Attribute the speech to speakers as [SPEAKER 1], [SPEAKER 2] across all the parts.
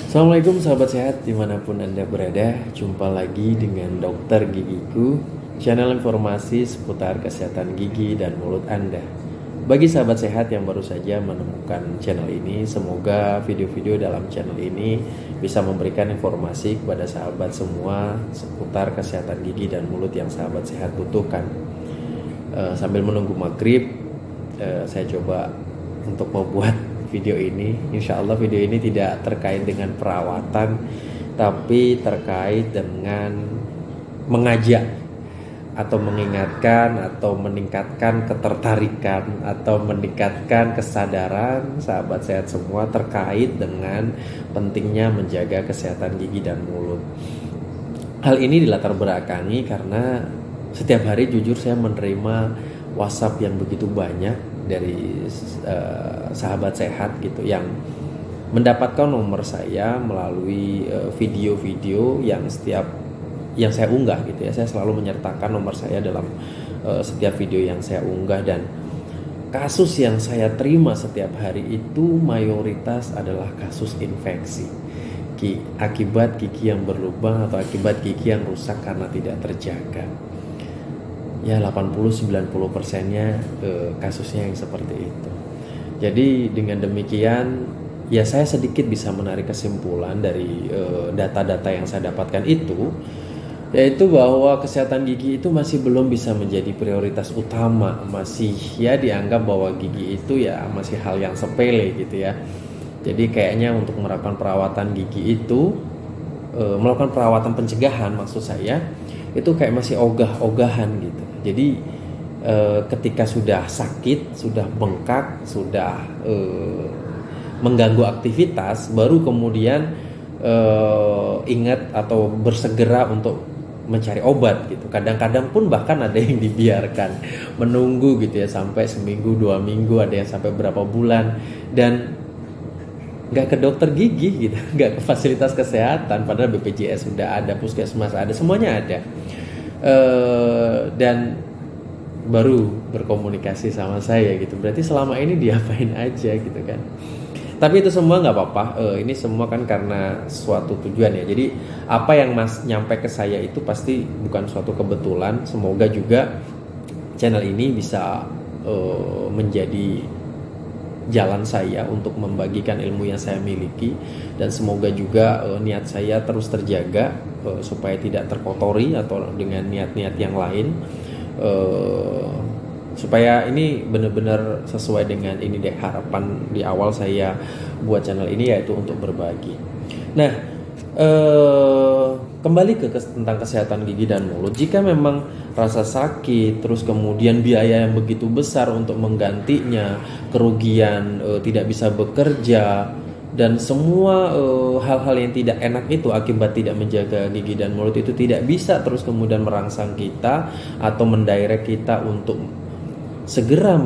[SPEAKER 1] Assalamualaikum sahabat sehat dimanapun Anda berada. Jumpa lagi dengan Dokter Gigiku, channel informasi seputar kesehatan gigi dan mulut Anda. Bagi sahabat sehat yang baru saja menemukan channel ini, semoga video-video dalam channel ini bisa memberikan informasi kepada sahabat semua seputar kesehatan gigi dan mulut yang sahabat sehat butuhkan. Sambil menunggu maghrib, saya coba untuk membuat video ini. Insya Allah video ini tidak terkait dengan perawatan, tapi terkait dengan mengajak atau mengingatkan atau meningkatkan ketertarikan atau meningkatkan kesadaran sahabat sehat semua terkait dengan pentingnya menjaga kesehatan gigi dan mulut. Hal ini dilatar belakangi karena setiap hari jujur saya menerima WhatsApp yang begitu banyak dari sahabat sehat gitu yang mendapatkan nomor saya melalui video-video yang saya unggah gitu ya. Saya selalu menyertakan nomor saya dalam setiap video yang saya unggah, dan kasus yang saya terima setiap hari itu mayoritas adalah kasus infeksi akibat gigi yang berlubang atau akibat gigi yang rusak karena tidak terjaga. Ya 80-90%-nya kasusnya yang seperti itu. Jadi dengan demikian ya saya sedikit bisa menarik kesimpulan dari data-data yang saya dapatkan itu, yaitu bahwa kesehatan gigi itu masih belum bisa menjadi prioritas utama. Masih ya dianggap bahwa gigi itu ya masih hal yang sepele gitu ya. Jadi kayaknya untuk menerapkan perawatan gigi itu, melakukan perawatan pencegahan maksud saya, itu kayak masih ogah-ogahan gitu. Jadi ketika sudah sakit, sudah bengkak, sudah mengganggu aktivitas, baru kemudian ingat atau bersegera untuk mencari obat gitu. Kadang-kadang pun bahkan ada yang dibiarkan menunggu gitu ya, sampai seminggu, 2 minggu, ada yang sampai berapa bulan, dan nggak ke dokter gigi gitu, nggak ke fasilitas kesehatan, padahal BPJS sudah ada, puskesmas ada, semuanya ada. Dan baru berkomunikasi sama saya gitu. Berarti selama ini diapain aja gitu kan. Tapi itu semua nggak apa-apa. Ini semua kan karena suatu tujuan ya. Jadi apa yang Mas nyampe ke saya itu pasti bukan suatu kebetulan. Semoga juga channel ini bisa menjadi jalan saya untuk membagikan ilmu yang saya miliki, dan semoga juga niat saya terus terjaga supaya tidak terkotori atau dengan niat-niat yang lain, supaya ini benar-benar sesuai dengan ini deh harapan di awal saya buat channel ini, yaitu untuk berbagi. Nah, kembali ke tentang kesehatan gigi dan mulut. Jika memang rasa sakit, terus kemudian biaya yang begitu besar untuk menggantinya, kerugian tidak bisa bekerja, dan semua hal-hal yang tidak enak itu akibat tidak menjaga gigi dan mulut itu tidak bisa terus kemudian merangsang kita atau mendirect kita untuk segera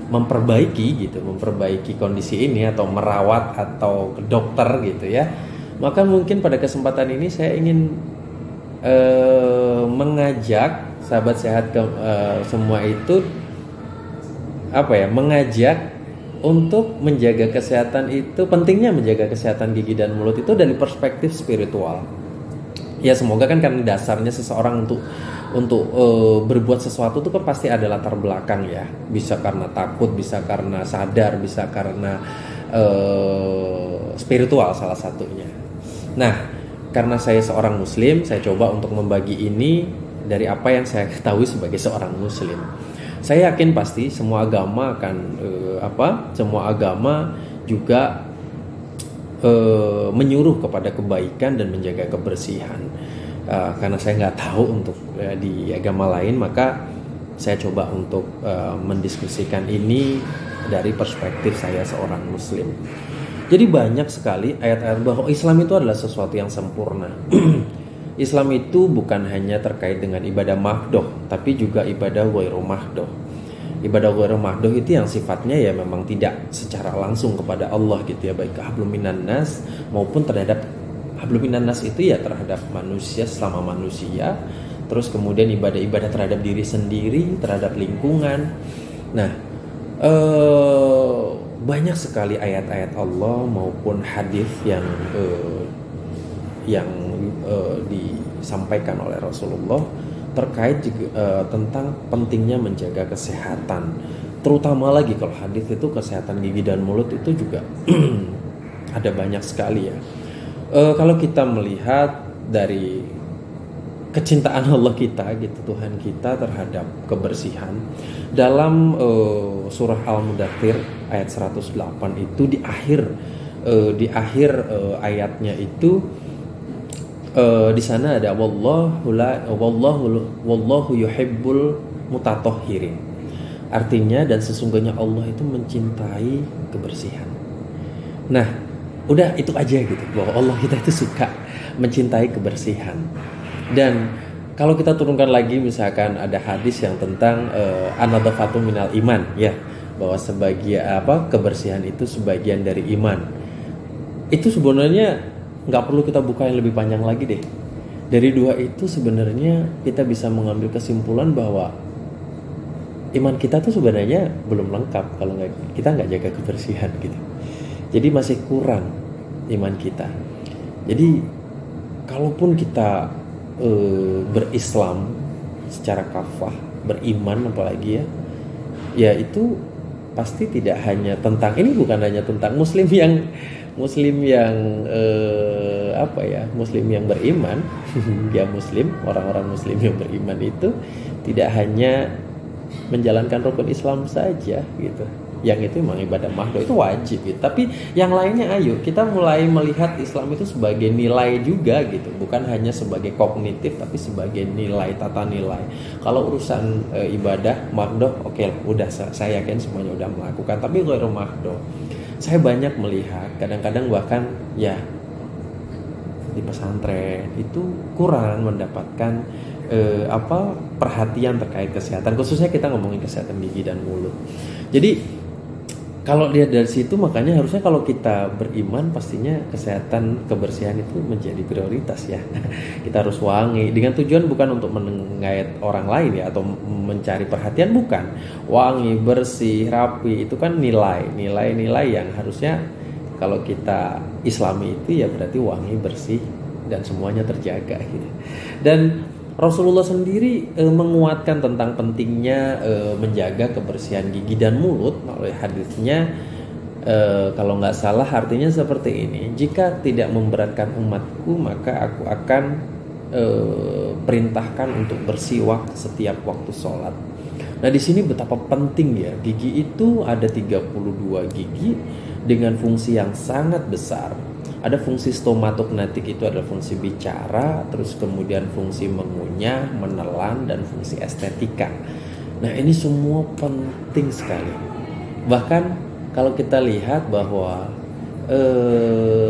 [SPEAKER 1] memperbaiki kondisi ini atau merawat atau ke dokter gitu ya. Maka mungkin pada kesempatan ini saya ingin mengajak sahabat sehat semua itu mengajak untuk menjaga kesehatan itu, pentingnya menjaga kesehatan gigi dan mulut itu dari perspektif spiritual. Ya semoga kan karena dasarnya seseorang untuk berbuat sesuatu itu kan pasti ada latar belakang ya. Bisa karena takut, bisa karena sadar, bisa karena spiritual salah satunya. Nah, karena saya seorang muslim, saya coba untuk membagi ini dari apa yang saya ketahui sebagai seorang muslim. Saya yakin pasti semua agama akan semua agama juga menyuruh kepada kebaikan dan menjaga kebersihan. Karena saya nggak tahu untuk di agama lain, maka saya coba untuk mendiskusikan ini dari perspektif saya seorang muslim. Jadi banyak sekali ayat-ayat bahwa Islam itu adalah sesuatu yang sempurna. Islam itu bukan hanya terkait dengan ibadah mahdoh, tapi juga ibadah ghairu mahdoh. Ibadah ghairu mahdoh itu yang sifatnya ya memang tidak secara langsung kepada Allah gitu ya, baik hablum minan nas maupun terhadap hablum minan nas itu ya terhadap manusia selama manusia, terus kemudian ibadah-ibadah terhadap diri sendiri, terhadap lingkungan. Nah, banyak sekali ayat-ayat Allah maupun hadis yang disampaikan oleh Rasulullah terkait juga tentang pentingnya menjaga kesehatan, terutama lagi kalau hadis itu kesehatan gigi dan mulut itu juga ada banyak sekali ya. Kalau kita melihat dari kecintaan Allah kita gitu, Tuhan kita terhadap kebersihan, dalam surah Al-Mudaththir ayat 108 itu di akhir ayatnya itu di sana ada wallahu yuhibbul mutatahhirin. Artinya dan sesungguhnya Allah itu mencintai kebersihan. Nah, udah itu aja gitu, bahwa Allah kita itu suka mencintai kebersihan. Dan kalau kita turunkan lagi misalkan ada hadis yang tentang an-nadhafatu minal iman ya, bahwa kebersihan itu sebagian dari iman. Itu sebenarnya nggak perlu kita buka yang lebih panjang lagi deh. Dari dua itu sebenarnya kita bisa mengambil kesimpulan bahwa iman kita tuh sebenarnya belum lengkap kalau kita nggak jaga kebersihan gitu. Jadi masih kurang iman kita. Jadi kalaupun kita berislam secara kafah, beriman apalagi ya itu pasti tidak hanya tentang, ini bukan hanya tentang muslim yang muslim yang beriman ya, orang-orang muslim yang beriman itu tidak hanya menjalankan rukun Islam saja gitu. Yang itu memang ibadah mahdoh itu wajib gitu. Tapi yang lainnya ayo kita mulai melihat Islam itu sebagai nilai juga gitu, bukan hanya sebagai kognitif tapi sebagai nilai, tata nilai. Kalau urusan ibadah mahdoh oke lah, udah saya yakin semuanya udah melakukan. Tapi ghairu mahdoh, saya banyak melihat kadang-kadang bahkan ya di pesantren itu kurang mendapatkan perhatian terkait kesehatan, khususnya kita ngomongin kesehatan gigi dan mulut. Jadi kalau lihat dari situ, makanya harusnya kalau kita beriman pastinya kesehatan, kebersihan itu menjadi prioritas ya. Kita harus wangi dengan tujuan bukan untuk mengait orang lain ya, atau mencari perhatian, bukan. Wangi, bersih, rapi itu kan nilai-nilai yang harusnya kalau kita Islami itu ya berarti wangi, bersih dan semuanya terjaga gitu. Dan Rasulullah sendiri menguatkan tentang pentingnya menjaga kebersihan gigi dan mulut melalui hadisnya. Kalau nggak salah artinya seperti ini: jika tidak memberatkan umatku maka aku akan perintahkan untuk bersiwak setiap waktu sholat. Nah di sini betapa penting ya, gigi itu ada 32 gigi dengan fungsi yang sangat besar. Ada fungsi stomatognatik, itu adalah fungsi bicara, terus kemudian fungsi mengunyah, menelan, dan fungsi estetika. Nah ini semua penting sekali. Bahkan kalau kita lihat bahwa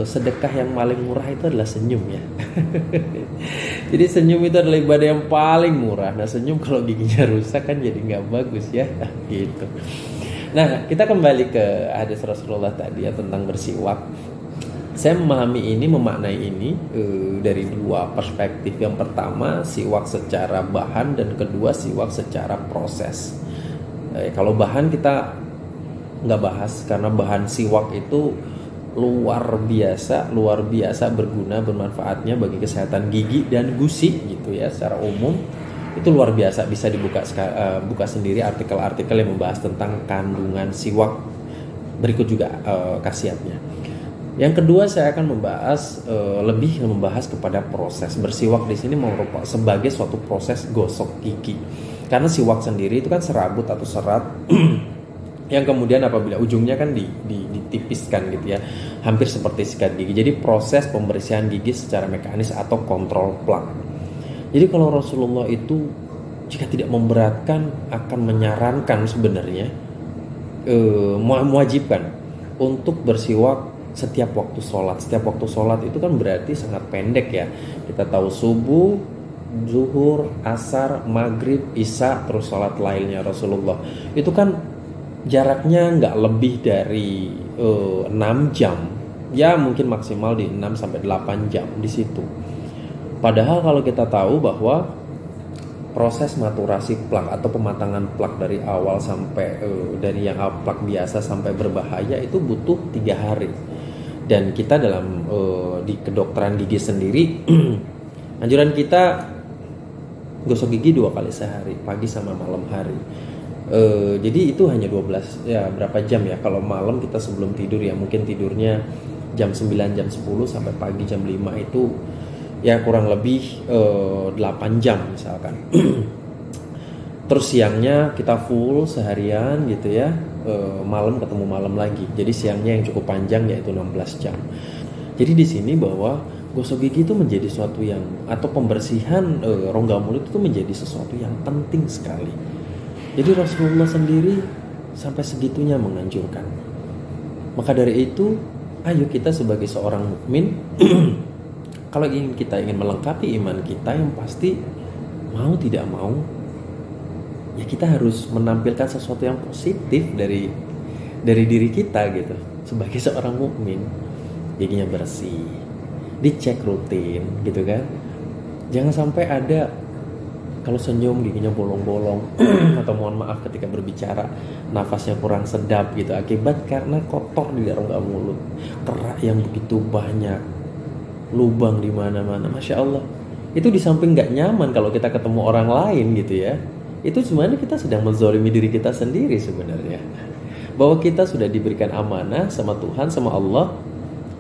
[SPEAKER 1] sedekah yang paling murah itu adalah senyum ya. Jadi senyum itu adalah ibadah yang paling murah. Nah senyum kalau giginya rusak kan jadi nggak bagus ya gitu. Nah kita kembali ke hadis Rasulullah tadi ya tentang bersiwak. Saya memaknai ini dari dua perspektif. Yang pertama siwak secara bahan, dan kedua siwak secara proses. Kalau bahan kita nggak bahas karena bahan siwak itu luar biasa berguna, bermanfaatnya bagi kesehatan gigi dan gusi gitu ya, secara umum itu luar biasa. Bisa buka sendiri artikel-artikel yang membahas tentang kandungan siwak. Berikut juga khasiatnya. Yang kedua saya akan lebih membahas kepada proses bersiwak di sini merupakan sebagai suatu proses gosok gigi. Karena siwak sendiri itu kan serabut atau serat yang kemudian apabila ujungnya kan ditipiskan gitu ya, hampir seperti sikat gigi. Jadi proses pembersihan gigi secara mekanis atau kontrol plak. Jadi kalau Rasulullah itu jika tidak memberatkan akan menyarankan sebenarnya mewajibkan untuk bersiwak setiap waktu sholat. Setiap waktu sholat itu kan berarti sangat pendek ya. Kita tahu subuh, zuhur, asar, maghrib, isya, terus sholat lainnya Rasulullah. Itu kan jaraknya nggak lebih dari 6 jam. Ya mungkin maksimal di 6-8 jam di situ. Padahal kalau kita tahu bahwa proses maturasi plak atau pematangan plak dari awal sampai dari yang plak biasa sampai berbahaya itu butuh 3 hari. Dan kita dalam di kedokteran gigi sendiri anjuran kita gosok gigi 2 kali sehari, pagi sama malam hari. Jadi itu hanya 12 ya berapa jam ya, kalau malam kita sebelum tidur ya mungkin tidurnya jam 9 jam 10 sampai pagi jam 5 itu ya kurang lebih 8 jam misalkan. Terus siangnya kita full seharian gitu ya, malam ketemu malam lagi. Jadi siangnya yang cukup panjang yaitu 16 jam. Jadi di sini bahwa gosok gigi itu menjadi sesuatu yang, atau pembersihan rongga mulut itu menjadi sesuatu yang penting sekali. Jadi Rasulullah sendiri sampai segitunya menganjurkan. Maka dari itu, ayo kita sebagai seorang mukmin kalau kita ingin melengkapi iman kita, yang pasti mau tidak mau ya kita harus menampilkan sesuatu yang positif dari diri kita gitu. Sebagai seorang mukmin, giginya bersih, dicek rutin gitu kan. Jangan sampai ada kalau senyum giginya bolong-bolong atau mohon maaf ketika berbicara nafasnya kurang sedap gitu, akibat karena kotor di rongga mulut, kerak yang begitu banyak, lubang di mana-mana. Masya Allah, itu di samping nggak nyaman kalau kita ketemu orang lain gitu ya, itu sebenarnya kita sedang menzalimi diri kita sendiri sebenarnya. Bahwa kita sudah diberikan amanah sama Tuhan, sama Allah,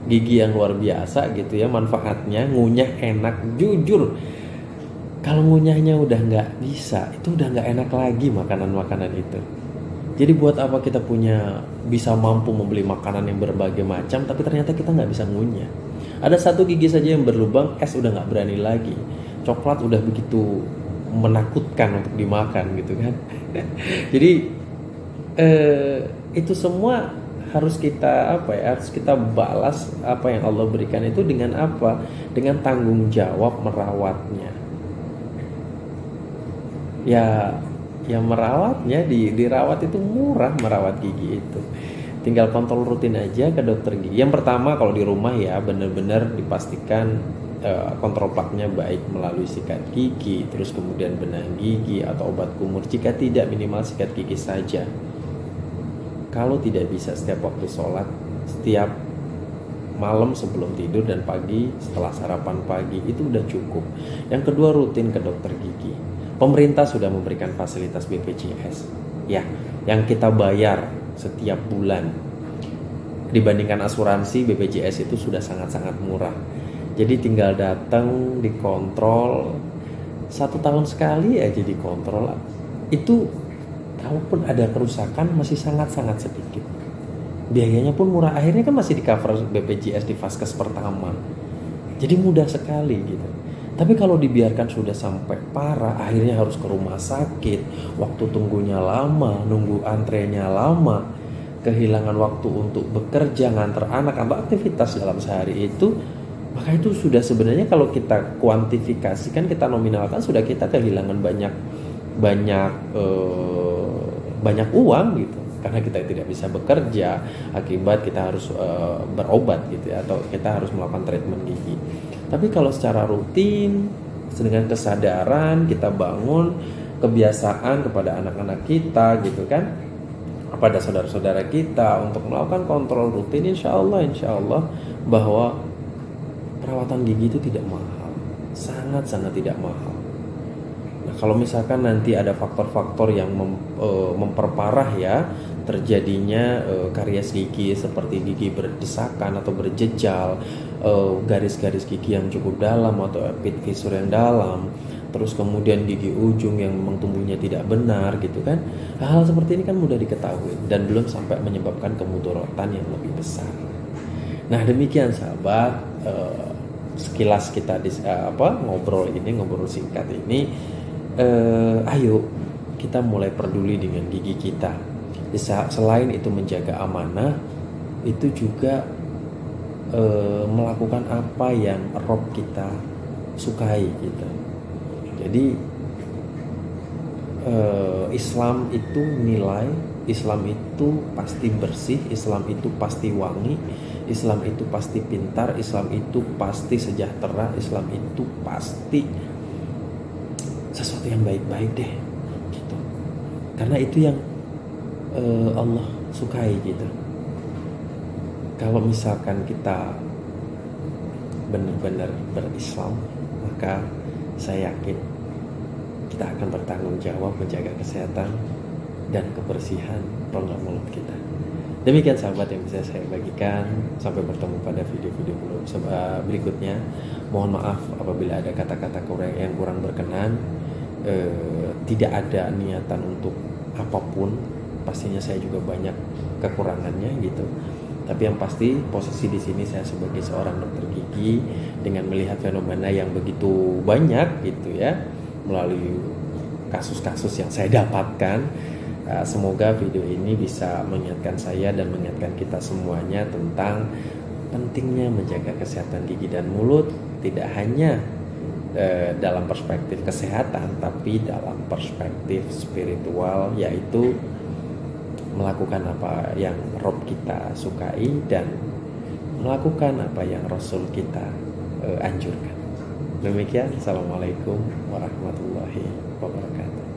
[SPEAKER 1] gigi yang luar biasa gitu ya, manfaatnya ngunyah enak. Jujur, kalau ngunyahnya udah nggak bisa, itu udah nggak enak lagi makanan-makanan itu. Jadi buat apa kita bisa mampu membeli makanan yang berbagai macam, tapi ternyata kita nggak bisa ngunyah. Ada satu gigi saja yang berlubang, es udah nggak berani lagi. Coklat udah begitu menakutkan untuk dimakan gitu kan. Jadi itu semua harus kita harus kita balas apa yang Allah berikan itu dengan apa? Dengan tanggung jawab merawatnya. Ya merawatnya, dirawat itu murah, merawat gigi itu. Tinggal kontrol rutin aja ke dokter gigi. Yang pertama kalau di rumah ya benar-benar dipastikan kontrol plaknya baik melalui sikat gigi, terus kemudian benang gigi atau obat kumur. Jika tidak, minimal sikat gigi saja. Kalau tidak bisa setiap waktu sholat, setiap malam sebelum tidur dan pagi setelah sarapan pagi, itu udah cukup. Yang kedua, rutin ke dokter gigi. Pemerintah sudah memberikan fasilitas BPJS ya, yang kita bayar setiap bulan. Dibandingkan asuransi, BPJS itu sudah sangat-sangat murah. Jadi tinggal datang, dikontrol 1 tahun sekali aja dikontrol. Itu kalaupun ada kerusakan masih sangat-sangat sedikit. Biayanya pun murah, akhirnya kan masih di cover BPJS di vaskes pertama. Jadi mudah sekali gitu. Tapi kalau dibiarkan sudah sampai parah, akhirnya harus ke rumah sakit, waktu tunggunya lama, nunggu antrenya lama, kehilangan waktu untuk bekerja, nganter anak, atau aktivitas dalam sehari itu, maka itu sudah sebenarnya kalau kita kuantifikasikan, kita nominalkan, sudah kita kehilangan banyak uang gitu. Karena kita tidak bisa bekerja, akibat kita harus berobat gitu ya, atau kita harus melakukan treatment gigi. Tapi kalau secara rutin, dengan kesadaran kita bangun kebiasaan kepada anak-anak kita gitu kan, kepada saudara-saudara kita untuk melakukan kontrol rutin, insya Allah bahwa perawatan gigi itu tidak mahal, sangat-sangat tidak mahal. Nah, kalau misalkan nanti ada faktor-faktor yang memperparah ya terjadinya karies gigi, seperti gigi berdesakan atau berjejal, garis-garis gigi yang cukup dalam atau pit fissure yang dalam, terus kemudian gigi ujung yang memang tumbuhnya tidak benar gitu kan. Hal-hal seperti ini kan mudah diketahui dan belum sampai menyebabkan kemudorotan yang lebih besar. Nah, demikian sahabat, sekilas kita ngobrol singkat ini, ayo kita mulai peduli dengan gigi kita. Selain itu menjaga amanah, itu juga melakukan apa yang Rob kita sukai gitu. Jadi Islam itu nilai, Islam itu pasti bersih, Islam itu pasti wangi, Islam itu pasti pintar, Islam itu pasti sejahtera, Islam itu pasti sesuatu sesuatu yang baik-baik deh gitu. Karena itu yang Allah sukai gitu. Kalau misalkan kita benar-benar berislam, maka saya yakin kita akan bertanggung jawab menjaga kesehatan dan kebersihan rongga mulut kita. Demikian sahabat yang bisa saya bagikan. Sampai bertemu pada video-video berikutnya. Mohon maaf apabila ada kata-kata yang kurang berkenan. Tidak ada niatan untuk apapun. Pastinya saya juga banyak kekurangannya gitu. Tapi yang pasti posisi di sini saya sebagai seorang dokter gigi dengan melihat fenomena yang begitu banyak gitu ya, melalui kasus-kasus yang saya dapatkan. Semoga video ini bisa mengingatkan saya dan mengingatkan kita semuanya tentang pentingnya menjaga kesehatan gigi dan mulut, tidak hanya dalam perspektif kesehatan, tapi dalam perspektif spiritual, yaitu melakukan apa yang Rob kita sukai dan melakukan apa yang Rasul kita anjurkan. Demikian, Assalamualaikum warahmatullahi wabarakatuh.